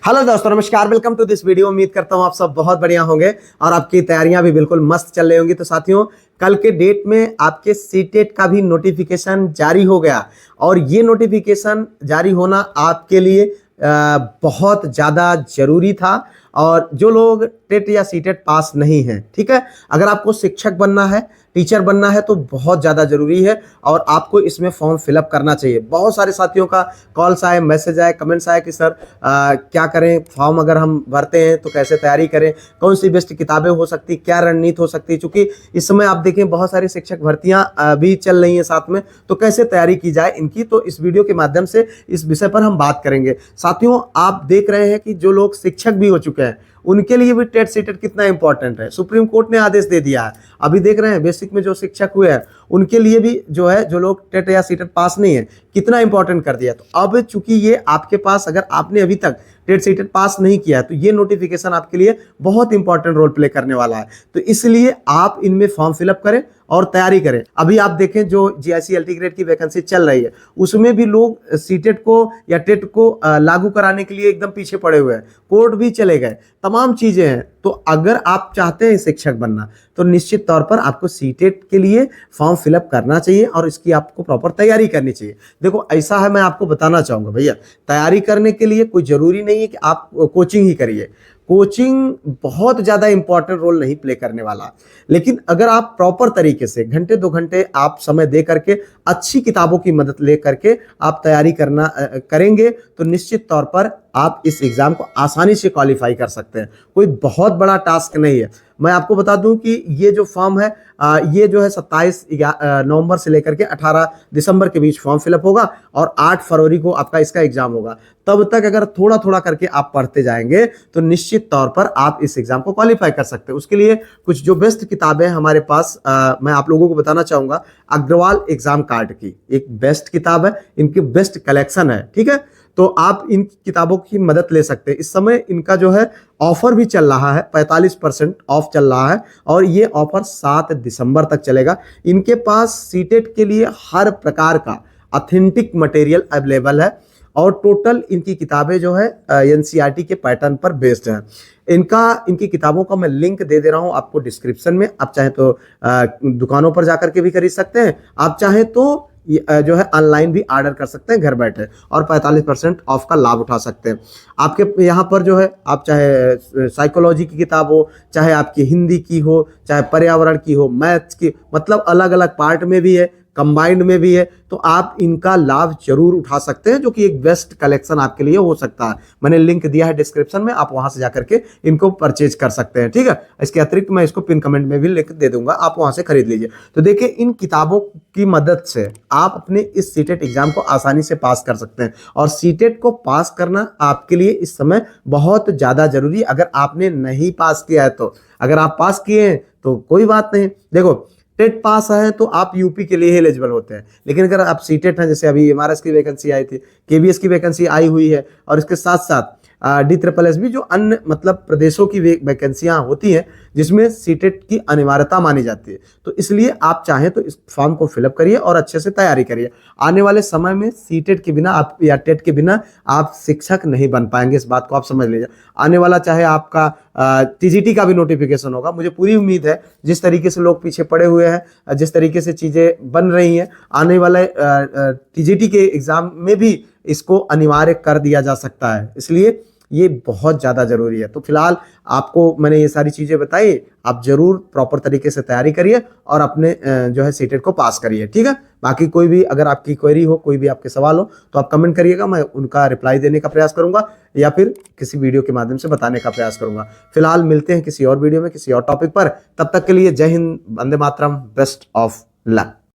Hello दोस्तों, नमस्कार। Welcome to this video. उम्मीद करता हूँ आप सब बहुत बढ़िया होंगे और आपकी तैयारियां भी बिल्कुल मस्त चल रही होंगी। तो साथियों, कल के डेट में आपके सीटेट का भी नोटिफिकेशन जारी हो गया और ये नोटिफिकेशन जारी होना आपके लिए बहुत ज़्यादा जरूरी था। और जो लोग टेट या सीटेट पास नहीं है, ठीक है, अगर आपको शिक्षक बनना है, टीचर बनना है तो बहुत ज़्यादा ज़रूरी है और आपको इसमें फॉर्म फिलअप करना चाहिए। बहुत सारे साथियों का कॉल्स आए, मैसेज आए, कमेंट्स आए कि सर क्या करें, फॉर्म अगर हम भरते हैं तो कैसे तैयारी करें, कौन सी बेस्ट किताबें हो सकती, क्या रणनीति हो सकती है। चूँकि इस समय आप देखें बहुत सारी शिक्षक भर्तियाँ भी चल रही हैं साथ में, तो कैसे तैयारी की जाए इनकी, तो इस वीडियो के माध्यम से इस विषय पर हम बात करेंगे। साथियों, आप देख रहे हैं कि जो लोग शिक्षक भी हो चुके हैं उनके लिए भी टेट सीटेट कितना इंपॉर्टेंट है। सुप्रीम कोर्ट ने आदेश दे दिया है। अभी देख रहे हैं बेसिक में जो शिक्षक हुए हैं उनके लिए भी जो है, जो लोग टेट या सीटेट पास नहीं है, कितना इंपॉर्टेंट कर दिया। तो अब चूंकि ये आपके पास, अगर आपने अभी तक टेट सीटेट पास नहीं किया है तो ये नोटिफिकेशन आपके लिए बहुत इंपॉर्टेंट रोल प्ले करने वाला है। तो इसलिए आप इनमें फॉर्म फिलअप करें और तैयारी करें। अभी आप देखें जो जीआईसी एलटी ग्रेड की वैकेंसी चल रही है उसमें भी लोग सीटेट को या टेट को लागू कराने के लिए एकदम पीछे पड़े हुए हैं, कोर्ट भी चले गए, तमाम चीजें हैं। तो अगर आप चाहते हैं शिक्षक बनना तो निश्चित तौर पर आपको सीटेट के लिए फॉर्म फिलअप करना चाहिए और इसकी आपको प्रॉपर तैयारी करनी चाहिए। देखो ऐसा है, मैं आपको बताना चाहूंगा भैया, तैयारी करने के लिए कोई जरूरी नहीं है कि आप कोचिंग ही करिए। कोचिंग बहुत ज़्यादा इंपॉर्टेंट रोल नहीं प्ले करने वाला, लेकिन अगर आप प्रॉपर तरीके से घंटे 2 घंटे आप समय दे करके अच्छी किताबों की मदद ले करके आप तैयारी करेंगे तो निश्चित तौर पर आप इस एग्ज़ाम को आसानी से क्वालिफाई कर सकते हैं। कोई बहुत बड़ा टास्क नहीं है। मैं आपको बता दूं कि ये जो फॉर्म है ये जो है 27 नवंबर से लेकर के 18 दिसंबर के बीच फॉर्म फिलअप होगा और 8 फरवरी को आपका इसका एग्जाम होगा। तब तक अगर थोड़ा थोड़ा करके आप पढ़ते जाएंगे तो निश्चित तौर पर आप इस एग्जाम को क्वालिफाई कर सकते हैं। उसके लिए कुछ जो बेस्ट किताबें हमारे पास मैं आप लोगों को बताना चाहूंगा। अग्रवाल एग्जाम कार्ड की एक बेस्ट किताब है, इनकी बेस्ट कलेक्शन है, ठीक है। तो आप इन किताबों की मदद ले सकते हैं। इस समय इनका जो है ऑफर भी चल रहा है, 45% ऑफ चल रहा है और ये ऑफर 7 दिसंबर तक चलेगा। इनके पास सीटेट के लिए हर प्रकार का ऑथेंटिक मटेरियल अवेलेबल है और टोटल इनकी किताबें जो है एनसीईआरटी के पैटर्न पर बेस्ड है। इनकी किताबों का मैं लिंक दे दे रहा हूं आपको डिस्क्रिप्शन में। आप चाहे तो दुकानों पर जाकर के भी खरीद सकते हैं, आप चाहे तो जो है ऑनलाइन भी ऑर्डर कर सकते हैं घर बैठे और 45% ऑफ का लाभ उठा सकते हैं। आपके यहाँ पर जो है, आप चाहे साइकोलॉजी की किताब हो, चाहे आपकी हिंदी की हो, चाहे पर्यावरण की हो, मैथ्स की, मतलब अलग अलग पार्ट में भी है, कंबाइंड में भी है, तो आप इनका लाभ जरूर उठा सकते हैं, जो कि एक बेस्ट कलेक्शन आपके लिए हो सकता है। मैंने लिंक दिया है डिस्क्रिप्शन में, आप वहां से जाकर के इनको परचेज कर सकते हैं, ठीक है। इसके अतिरिक्त मैं इसको पिन कमेंट में भी लिंक दे दूंगा, आप वहां से खरीद लीजिए। तो देखिए, इन किताबों की मदद से आप अपने इस सीटेट एग्जाम को आसानी से पास कर सकते हैं और सीटेट को पास करना आपके लिए इस समय बहुत ज्यादा जरूरी है। अगर आपने नहीं पास किया है तो, अगर आप पास किए हैं तो कोई बात नहीं। देखो, टेट पास है तो आप यूपी के लिए एलिजिबल होते हैं, लेकिन अगर आप सीटेट हैं, जैसे अभी एमआरएस की वैकेंसी आई थी, केवीएस की वैकेंसी आई हुई है और इसके साथ साथ DSSS भी, जो अन्य मतलब प्रदेशों की वैकेंसियां होती हैं जिसमें सीटेट की अनिवार्यता मानी जाती है, तो इसलिए आप चाहें तो इस फॉर्म को फिलअप करिए और अच्छे से तैयारी करिए। आने वाले समय में सीटेट के बिना आप या टेट के बिना आप शिक्षक नहीं बन पाएंगे, इस बात को आप समझ लीजिए। आने वाला चाहे आपका टीजीटी का भी नोटिफिकेशन होगा, मुझे पूरी उम्मीद है जिस तरीके से लोग पीछे पड़े हुए हैं, जिस तरीके से चीज़ें बन रही हैं, आने वाले टीजीटी के एग्जाम में भी इसको अनिवार्य कर दिया जा सकता है। इसलिए ये बहुत ज़्यादा ज़रूरी है। तो फिलहाल आपको मैंने ये सारी चीज़ें बताई, आप जरूर प्रॉपर तरीके से तैयारी करिए और अपने जो है सीटेट को पास करिए, ठीक है। बाकी कोई भी अगर आपकी क्वेरी हो, कोई भी आपके सवाल हो तो आप कमेंट करिएगा, मैं उनका रिप्लाई देने का प्रयास करूंगा या फिर किसी वीडियो के माध्यम से बताने का प्रयास करूंगा। फिलहाल मिलते हैं किसी और वीडियो में किसी और टॉपिक पर। तब तक के लिए जय Hind, Vande Mataram, best of luck.